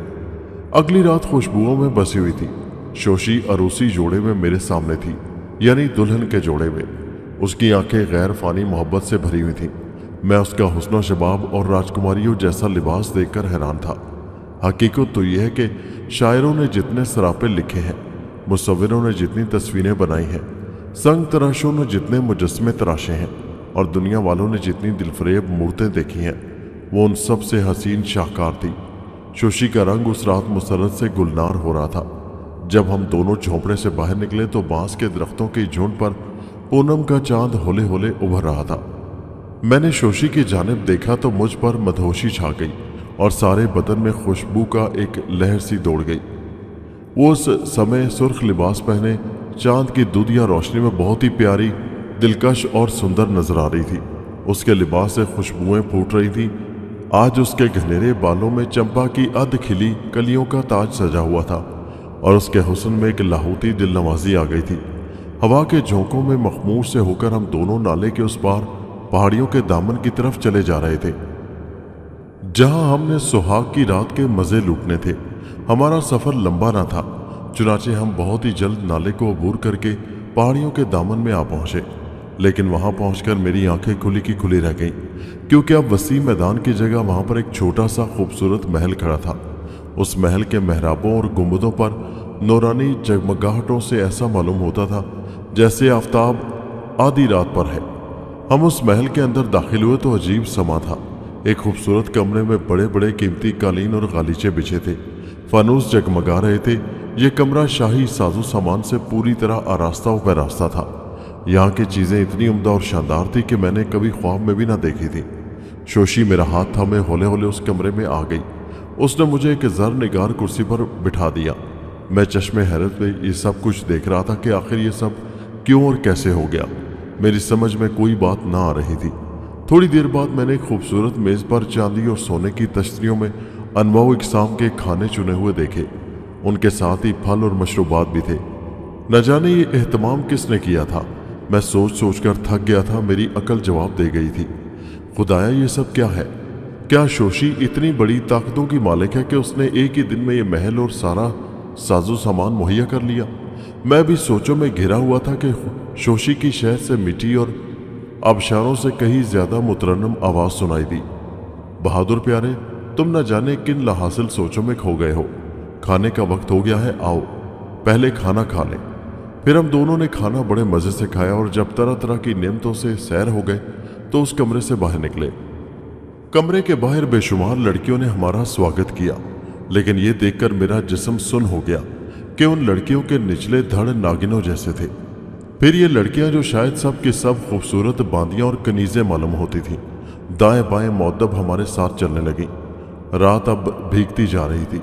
अगली रात खुशबुओं में बसी हुई थी। शोशी अरूसी जोड़े में मेरे सामने थी, यानी दुल्हन के जोड़े में। उसकी आंखें गैर फानी मोहब्बत से भरी हुई थीं। मैं उसका हुस्न शबाब और राजकुमारियों जैसा लिबास देखकर हैरान था। हकीकत तो यह है कि शायरों ने जितने सरापे लिखे हैं, मुसव्विरों ने जितनी तस्वीरें बनाई हैं, संग तराशों ने जितने मुजस्मे तराशे हैं, और दुनिया वालों ने जितनी दिलफरेब मूर्तें देखी हैं वो उन सब से हसीन शाहकार थी। शोशी का रंग उस रात मुसर्रत से गुलनार हो रहा था। जब हम दोनों झोंपड़े से बाहर निकले तो बांस के दरख्तों की झुंड पर पूनम का चांद होले होले उभर रहा था। मैंने शोशी की जानिब देखा तो मुझ पर मदहोशी छा गई और सारे बदन में खुशबू का एक लहर सी दौड़ गई। वो उस समय सुर्ख लिबास पहने चांद की दूधिया रोशनी में बहुत ही प्यारी, दिलकश और सुंदर नजर आ रही थी। उसके लिबास से खुशबुएं फूट रही थी। आज उसके घनेरे बालों में चंपा की अध खिली कलियों का ताज सजा हुआ था और उसके हुस्न में एक लाहौती दिलनवाजी आ गई थी। हवा के झोंकों में मखमूर से होकर हम दोनों नाले के उस पार पहाड़ियों के दामन की तरफ चले जा रहे थे, जहां हमने सुहाग की रात के मजे लूटने थे। हमारा सफर लंबा ना था, चुनाचे हम बहुत ही जल्द नाले को अबूर करके पहाड़ियों के दामन में आ पहुंचे। लेकिन वहां पहुंचकर मेरी आंखें खुली की खुली रह गईं, क्योंकि अब वसी मैदान की जगह वहां पर एक छोटा सा खूबसूरत महल खड़ा था। उस महल के मेहराबों और गुंबदों पर नूरानी जगमगाहटों से ऐसा मालूम होता था जैसे आफताब आधी रात पर है। हम उस महल के अंदर दाखिल हुए तो अजीब समा था। एक खूबसूरत कमरे में बड़े बड़े कीमती कालीन और गालीचे बिछे थे, फानूस जगमगा रहे थे। ये कमरा शाही साजो सामान से पूरी तरह आरास्ता व पैरास्ता था। यहाँ की चीज़ें इतनी उम्दा और शानदार थी कि मैंने कभी ख्वाब में भी ना देखी थी। शोशी मेरा हाथ थामे होले होले उस कमरे में आ गई। उसने मुझे एक ज़र निगार कुर्सी पर बिठा दिया। मैं चश्मे हैरत में ये सब कुछ देख रहा था कि आखिर ये सब क्यों और कैसे हो गया। मेरी समझ में कोई बात ना आ रही थी। थोड़ी देर बाद मैंने एक खूबसूरत मेज़ पर चांदी और सोने की तश्तरियों में अनवाउ इकसाम के खाने चुने हुए देखे। उनके साथ ही फल और मशरूबात भी थे। न जाने ये एहतमाम किसने किया था। मैं सोच सोच कर थक गया था। मेरी अकल जवाब दे गई थी, खुदाया ये सब क्या है? क्या शोशी इतनी बड़ी ताकतों की मालिक है कि उसने एक ही दिन में ये महल और सारा साजो सामान मुहैया कर लिया? मैं भी सोचों में घिरा हुआ था कि शोशी की शहर से मीठी और आबशारों से कहीं ज्यादा मुतरन्नम आवाज सुनाई दी। बहादुर प्यारे, तुम न जाने किन लाहासिल सोचों में खो गए हो। खाने का वक्त हो गया है, आओ पहले खाना खा लें। फिर हम दोनों ने खाना बड़े मजे से खाया और जब तरह तरह की नेमतों से सैर हो गए तो उस कमरे से बाहर निकले। कमरे के बाहर बेशुमार लड़कियों ने हमारा स्वागत किया, लेकिन यह देखकर मेरा जिस्म सुन हो गया कि उन लड़कियों के निचले धड़ नागिनों जैसे थे। फिर ये लड़कियां जो शायद सब की सब खूबसूरत बांदियां और कनीजें मालूम होती थीं, दाएं बाएं मौदब हमारे साथ चलने लगी। रात अब भीगती जा रही थी।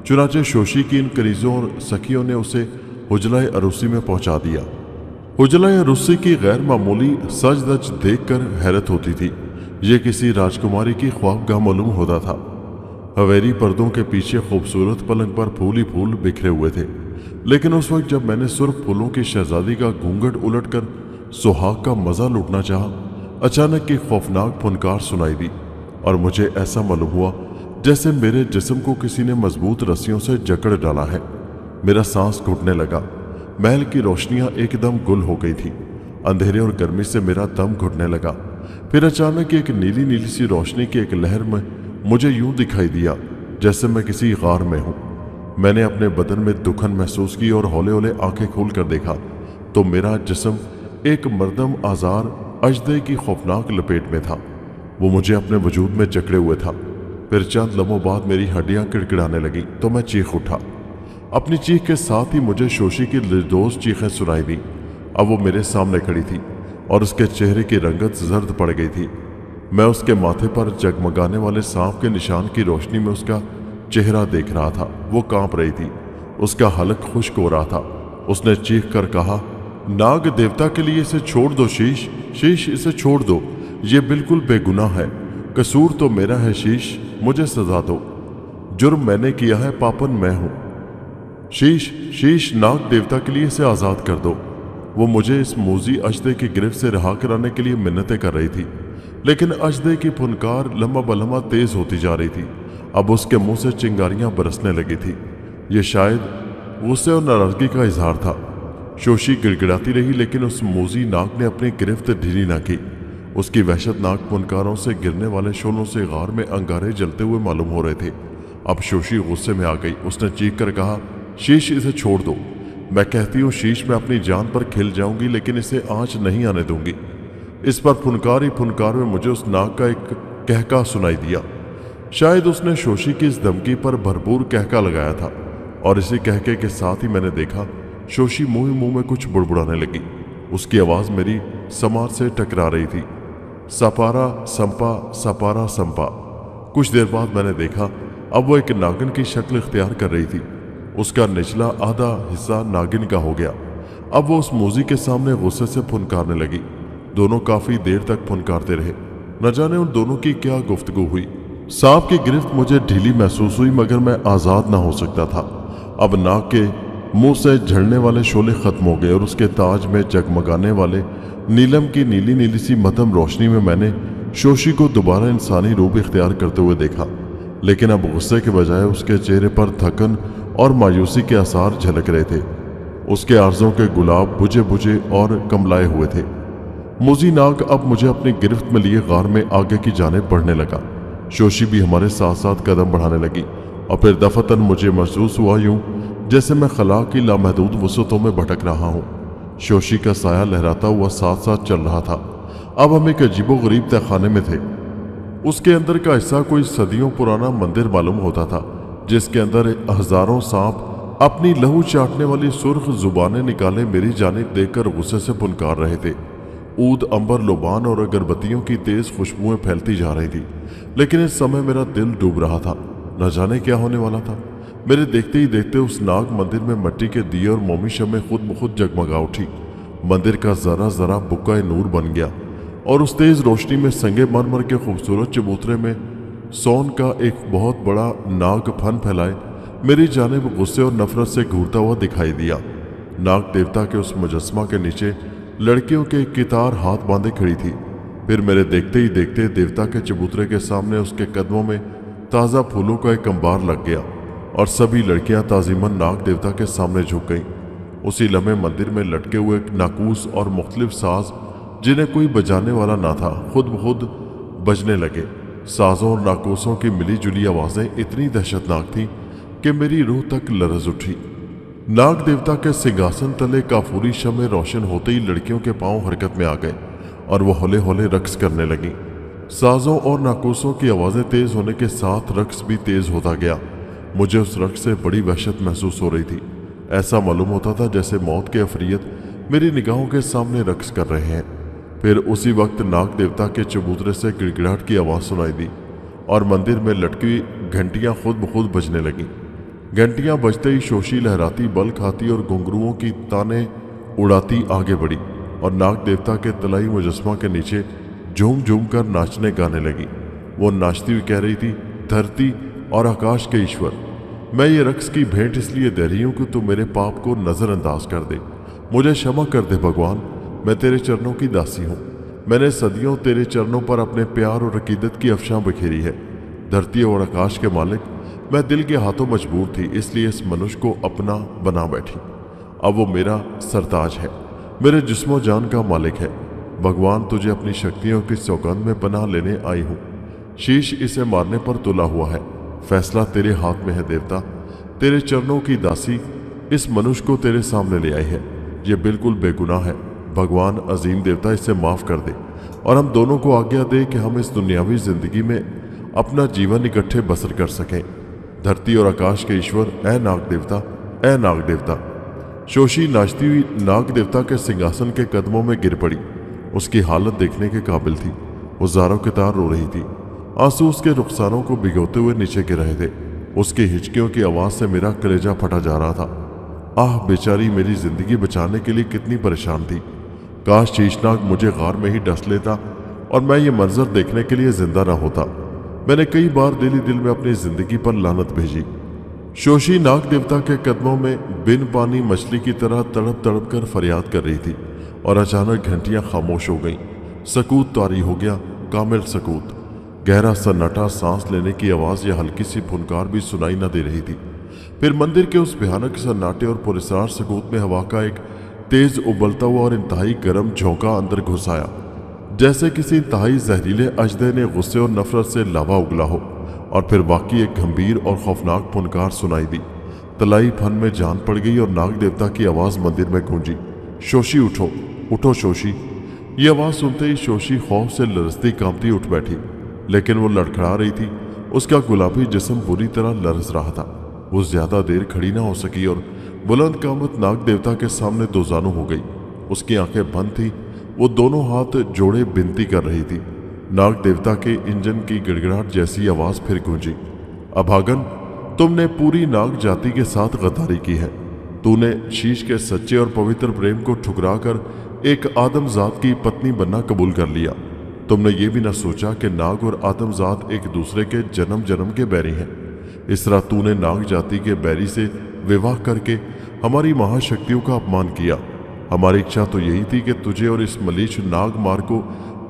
चुनाचे शोशी की इन कनीजों और सखियों ने उसे हुजला अरूसी में पहुंचा दिया। हुजला अरूसी की गैर मामूली सज धज देखकर हैरत होती थी। ये किसी राजकुमारी की ख्वाबगाह मालूम होता था। हवेली पर्दों के पीछे खूबसूरत पलंग पर फूल ही फूल बिखरे हुए थे। लेकिन उस वक्त जब मैंने सुर्ख फूलों की शहजादी का घूंघट उलटकर सुहाग का मजा लूटना चाहा, अचानक की खौफनाक फुनकार सुनाई दी और मुझे ऐसा मालूम हुआ जैसे मेरे जिस्म को किसी ने मजबूत रस्सियों से जकड़ डाला है। मेरा सांस घुटने लगा। महल की रोशनियां एकदम गुल हो गई थी। अंधेरे और गर्मी से मेरा दम घुटने लगा। फिर अचानक एक नीली नीली सी रोशनी की एक लहर में मुझे यूं दिखाई दिया जैसे मैं किसी गार में हूं। मैंने अपने बदन में दुखन महसूस की और हौले हौले आंखें खोल कर देखा तो मेरा जिस्म एक मर्दम आजार अजदे की खौफनाक लपेट में था। वो मुझे अपने वजूद में जकड़े हुए था। फिर चंद लम्हों बाद मेरी हड्डियां किड़किड़ाने लगी तो मैं चीख उठा। अपनी चीख के साथ ही मुझे शोशी की निर्दोष चीखें सुनाई दी। अब वो मेरे सामने खड़ी थी और उसके चेहरे की रंगत जर्द पड़ गई थी। मैं उसके माथे पर जगमगाने वाले सांप के निशान की रोशनी में उसका चेहरा देख रहा था। वो कांप रही थी, उसका हलक खुश्क हो रहा था। उसने चीख कर कहा, नाग देवता के लिए इसे छोड़ दो शीश, शीश इसे छोड़ दो, ये बिल्कुल बेगुनाह है। कसूर तो मेरा है शीश, मुझे सजा दो। जुर्म मैंने किया है, पापन मैं हूं। शीश, शीश नाग देवता के लिए इसे आज़ाद कर दो। वो मुझे इस मूजी अजदे की गिरफ्त से रहा कराने के लिए मिन्नतें कर रही थी, लेकिन अजदे की फुनकार लम्हा बलम्हा तेज होती जा रही थी। अब उसके मुंह से चिंगारियां बरसने लगी थी। ये शायद गुस्से और नाराजगी का इजहार था। शोशी गिड़गिड़ाती रही, लेकिन उस मूजी नाग ने अपनी गिरफ्त ढीली ना की। उसकी वहशतनाक फुनकारों से गिरने वाले शोलों से गार में अंगारे जलते हुए मालूम हो रहे थे। अब शोशी गुस्से में आ गई। उसने चीख कर कहा, शीश इसे छोड़ दो। मैं कहती हूँ शीश, मैं अपनी जान पर खिल जाऊंगी, लेकिन इसे आंच नहीं आने दूंगी। इस पर फुनकार ही फुनकार में मुझे उस नाग का एक कहका सुनाई दिया। शायद उसने शोशी की इस धमकी पर भरपूर कहका लगाया था, और इसी कहके के साथ ही मैंने देखा शोशी मुंह ही मुंह में कुछ बुड़बुड़ाने लगी। उसकी आवाज मेरी समार से टकरा रही थी, सपारा संपा, सपारा संपा। कुछ देर बाद मैंने देखा अब वो एक नागिन की शक्ल इख्तियार कर रही थी। उसका निचला आधा हिस्सा नागिन का हो गया। अब वो उस मूजी के सामने गुस्से से फुनकारने लगी। दोनों काफी देर तक फुनकारते रहे। न जाने उन दोनों की क्या गुफ्तगू हुई। सांप की गिरफ्त मुझे ढीली महसूस हुई, मगर मैं आजाद ना हो सकता था। अब नाग के मुंह से झड़ने वाले शोले खत्म हो गए और उसके ताज में जगमगाने वाले नीलम की नीली नीली सी मध्यम रोशनी में मैंने शोशी को दोबारा इंसानी रूप इख्तियार करते हुए देखा। लेकिन अब गुस्से के बजाय उसके चेहरे पर थकन और मायूसी के आसार झलक रहे थे। उसके आर्जों के गुलाब बुझे बुझे और कमलाए हुए थे। मूजी नाग अब मुझे अपनी गिरफ्त में लिए गार में आगे की जानिब बढ़ने लगा। शोशी भी हमारे साथ साथ कदम बढ़ाने लगी, और फिर दफतन मुझे महसूस हुआ यूं जैसे मैं खला की लामहदूद वसअतों में भटक रहा हूँ। शोशी का साया लहराता हुआ साथ साथ चल रहा था। अब हम एक अजीबोगरीब तहखाने में थे। उसके अंदर का हिस्सा कोई सदियों पुराना मंदिर मालूम होता था, जिसके अंदर हजारों सांप अपनी लहू चाटने वाली सुर्ख जुबानें निकाले मेरी जानिब देखकर गुस्से से पुनकार रहे थे। ऊद, अंबर, लोबान और अगरबत्तियों की तेज खुशबुएं फैलती जा रही थी, लेकिन इस समय मेरा दिल डूब रहा था। न जाने क्या होने वाला था। मेरे देखते ही देखते उस नाग मंदिर में मिट्टी के दिए और मोमी शमें खुद ब खुद जगमगा उठी। मंदिर का जरा जरा बुक्का नूर बन गया, और उस तेज रोशनी में संगे मरमर के खूबसूरत चबूतरे में सोन का एक बहुत बड़ा नाग फन फैलाए मेरी जानिब गुस्से और नफरत से घूरता हुआ दिखाई दिया। नाग देवता के उस मुजस्मा के नीचे लड़कियों के कितार हाथ बांधे खड़ी थी। फिर मेरे देखते ही देखते देवता के चबूतरे के सामने उसके कदमों में ताज़ा फूलों का एक अंबार लग गया, और सभी लड़कियां ताजीमन नाग देवता के सामने झुक गईं। उसी लम्हे मंदिर में लटके हुए नाकूस और मुख्तलिफ साज, जिन्हें कोई बजाने वाला ना था, खुद ब खुद बजने लगे। साजों और नाकूसों की मिली जुली आवाजें इतनी दहशतनाक थीं कि मेरी रूह तक लरज उठी। नाग देवता के सिंहासन तले काफूरी शमें रोशन होते ही लड़कियों के पांव हरकत में आ गए, और वो हौले हौले रक्स करने लगी। साजों और नाकूसों की आवाजें तेज होने के साथ रक्स भी तेज होता गया। मुझे उस रक्स से बड़ी वहशत महसूस हो रही थी। ऐसा मालूम होता था जैसे मौत के अफरियत मेरी निगाहों के सामने रक्स कर रहे हैं। फिर उसी वक्त नाग देवता के चबूतरे से गिड़गिड़ाहट की आवाज़ सुनाई दी, और मंदिर में लटकी घंटियां खुद ब खुद बजने लगीं। घंटियां बजते ही शोशी लहराती, बल खाती और घुंघरुओं की ताने उड़ाती आगे बढ़ी, और नाग देवता के तलाई मुजस्मा के नीचे झूम झूम कर नाचने गाने लगी। वो नाचती हुई कह रही थी, धरती और आकाश के ईश्वर, मैं ये रक्स की भेंट इसलिए दे रही हूं कि तू मेरे पाप को नज़रअंदाज कर दे। मुझे क्षमा कर दे भगवान, मैं तेरे चरणों की दासी हूँ। मैंने सदियों तेरे चरणों पर अपने प्यार और अकीदत की अफशां बिखेरी है। धरती और आकाश के मालिक, मैं दिल के हाथों मजबूर थी, इसलिए इस मनुष्य को अपना बना बैठी। अब वो मेरा सरताज है, मेरे जिस्मो जान का मालिक है। भगवान, तुझे अपनी शक्तियों की सौगंध में पनाह लेने आई हूँ। शीश इसे मारने पर तुला हुआ है, फैसला तेरे हाथ में है देवता। तेरे चरणों की दासी इस मनुष्य को तेरे सामने ले आई है। ये बिल्कुल बेगुनाह है। भगवान अजीम देवता, इसे माफ कर दे, और हम दोनों को आज्ञा दे कि हम इस दुनियावी जिंदगी में अपना जीवन इकट्ठे बसर कर सकें। धरती और आकाश के ईश्वर, ऐ नाग देवता, ऐ नाग देवता। शोशी नाचती हुई नाग देवता के सिंहासन के कदमों में गिर पड़ी। उसकी हालत देखने के काबिल थी। वो ज़ारों के तार रो रही थी। आंसू उसके रुखसारों को भिगोते हुए नीचे गिर रहे थे। उसकी हिचकियों की आवाज़ से मेरा कलेजा फटा जा रहा था। आह, बेचारी मेरी जिंदगी बचाने के लिए कितनी परेशान थी। काश शीशनाग मुझे गार में ही डस लेता और मैं ये मंजर देखने के लिए जिंदा ना होता। मैंने कई बार दिल ही दिल में अपनी जिंदगी पर लानत भेजी। शोशी नाग देवता के कदमों में बिन पानी मछली की तरह तड़प तड़प कर फरियाद कर रही थी, और अचानक घंटियां खामोश हो गईं। सकूत तारी हो गया, कामिल सकूत। गहरा सन्नाटा, सांस लेने की आवाज़ या हल्की सी फुनकार भी सुनाई न दे रही थी। फिर मंदिर के उस भयानक सन्नाटे और पुरस्कार सकूत में हवा का एक तेज उबलता हुआ और इंतहाई गर्म झोंका अंदर घुस आया, जैसे किसी इंतहाई जहरीले अजदे ने गुस्से और नफरत से लावा उगला हो। और फिर वाकई एक गंभीर और खौफनाक फुनकार सुनाई दी। तलाई फन में जान पड़ गई और नाग देवता की आवाज़ मंदिर में गूंजी, शोशी उठो, उठो शोशी। ये आवाज सुनते ही शोशी खौफ से लरसती कांपती उठ बैठी, लेकिन वो लड़खड़ा रही थी। उसका गुलाबी जिस्म बुरी तरह लरस रहा था। वो ज्यादा देर खड़ी ना हो सकी और बुलंद कामत नाग देवता के सामने दोजानू हो गई। उसकी आंखें बंद थी। वो दोनों हाथ जोड़े विनती कर रही थी। नाग देवता के इंजन की गिड़गिड़ाहट जैसी आवाज फिर गूंजी। अभागन, तुमने पूरी नाग जाति के साथ गद्दारी की है। तूने शीश के सच्चे और पवित्र प्रेम को ठुकरा कर एक आदमजात की पत्नी बनना कबूल कर लिया। तुमने ये भी न सोचा कि नाग और आदमजात एक दूसरे के जन्म जन्म के बैरी हैं। इस तरह तूने नाग जाति के बैरी से विवाह करके हमारी महाशक्तियों का अपमान किया। हमारी इच्छा तो यही थी कि तुझे और इस मलीच नाग मार को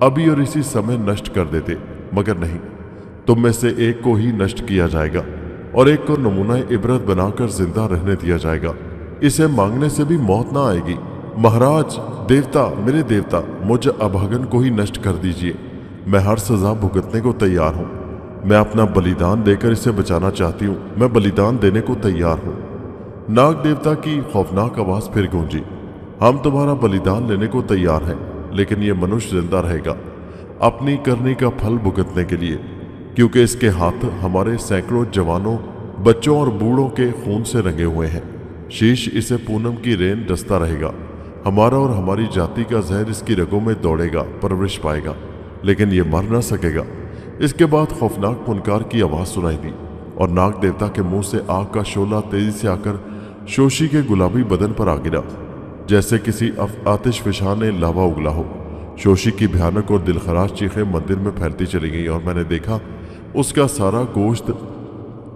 अभी और इसी समय नष्ट कर देते, मगर नहीं, तुम में से एक को ही नष्ट किया जाएगा और एक को नमूना इबरत बनाकर जिंदा रहने दिया जाएगा। इसे मांगने से भी मौत ना आएगी। महाराज, देवता, मेरे देवता, मुझ अभागन को ही नष्ट कर दीजिए। मैं हर सजा भुगतने को तैयार हूँ। मैं अपना बलिदान देकर इसे बचाना चाहती हूँ। मैं बलिदान देने को तैयार हूँ। नाग देवता की खौफनाक आवाज फिर गूंजी। हम तुम्हारा बलिदान लेने को तैयार हैं, लेकिन यह मनुष्य जिंदा रहेगा अपनी करनी का फल भुगतने के लिए, क्योंकि इसके हाथ हमारे सैकड़ों जवानों, बच्चों और बूढ़ों के खून से रंगे हुए हैं। शीश इसे पूनम की रेन डसता रहेगा। हमारा और हमारी जाति का जहर इसकी रगों में दौड़ेगा, परवरिश पाएगा, लेकिन ये मर ना सकेगा। इसके बाद खौफनाक पुनकार की आवाज सुनाई दी और नाग देवता के मुंह से आग का शोला तेजी से आकर शोशी के गुलाबी बदन पर आ गिरा, जैसे किसी आतिशफशां ने लावा उगला हो। शोशी की भयानक और दिलखराश चीखें मंदिर में फैलती चली गई और मैंने देखा उसका सारा गोश्त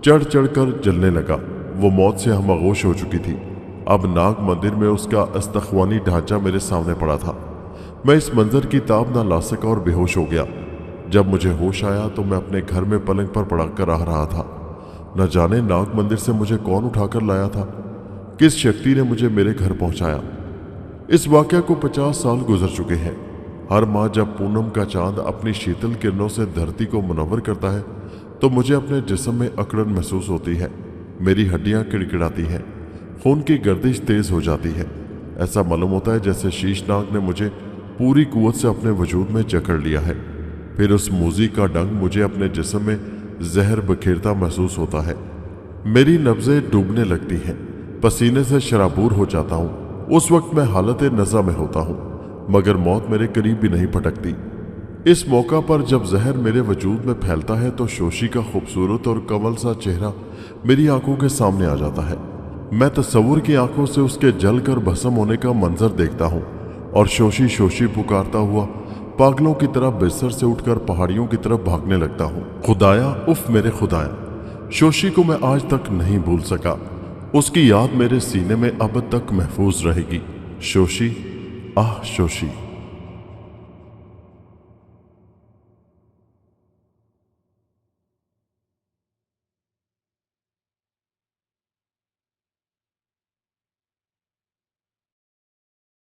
चढ़ चढ़ कर जलने लगा। वो मौत से हमआगोश हो चुकी थी। अब नाग मंदिर में उसका अस्तख्वानी ढांचा मेरे सामने पड़ा था। मैं इस मंजर की ताब ना ला सका और बेहोश हो गया। जब मुझे होश आया तो मैं अपने घर में पलंग पर पड़ा कर रहा था। न जाने नाग मंदिर से मुझे कौन उठाकर लाया था, किस शक्ति ने मुझे मेरे घर पहुंचाया। इस वाकया को 50 साल गुजर चुके हैं। हर माह जब पूनम का चांद अपनी शीतल किरणों से धरती को मुनव्वर करता है तो मुझे अपने जिस्म में अकड़न महसूस होती है। मेरी हड्डियां किड़किड़ाती हैं, खून की गर्दिश तेज हो जाती है। ऐसा मालूम होता है जैसे शीशनाग ने मुझे पूरी कुव्वत से अपने वजूद में जकड़ लिया है। फिर उस मूजी का डंग मुझे अपने जिस्म में जहर बखेरता महसूस होता है। मेरी नब्जें डूबने लगती हैं, पसीने से शराबूर हो जाता हूँ। उस वक्त मैं हालत नज़ा में होता हूँ, मगर मौत मेरे करीब भी नहीं फटकती। इस मौका पर जब जहर मेरे वजूद में फैलता है तो शोशी का खूबसूरत और कमल सा चेहरा मेरी आंखों के सामने आ जाता है। मैं तस्वुर की आंखों से उसके जल कर भस्म होने का मंजर देखता हूँ और शोशी शोशी पुकारता हुआ पागलों की तरह बिस्तर से उठकर पहाड़ियों की तरफ भागने लगता हूँ। खुदाया, उफ मेरे खुदाया, शोशी को मैं आज तक नहीं भूल सका। उसकी याद मेरे सीने में अब तक महफूज रहेगी। शोशी, आह शोशी।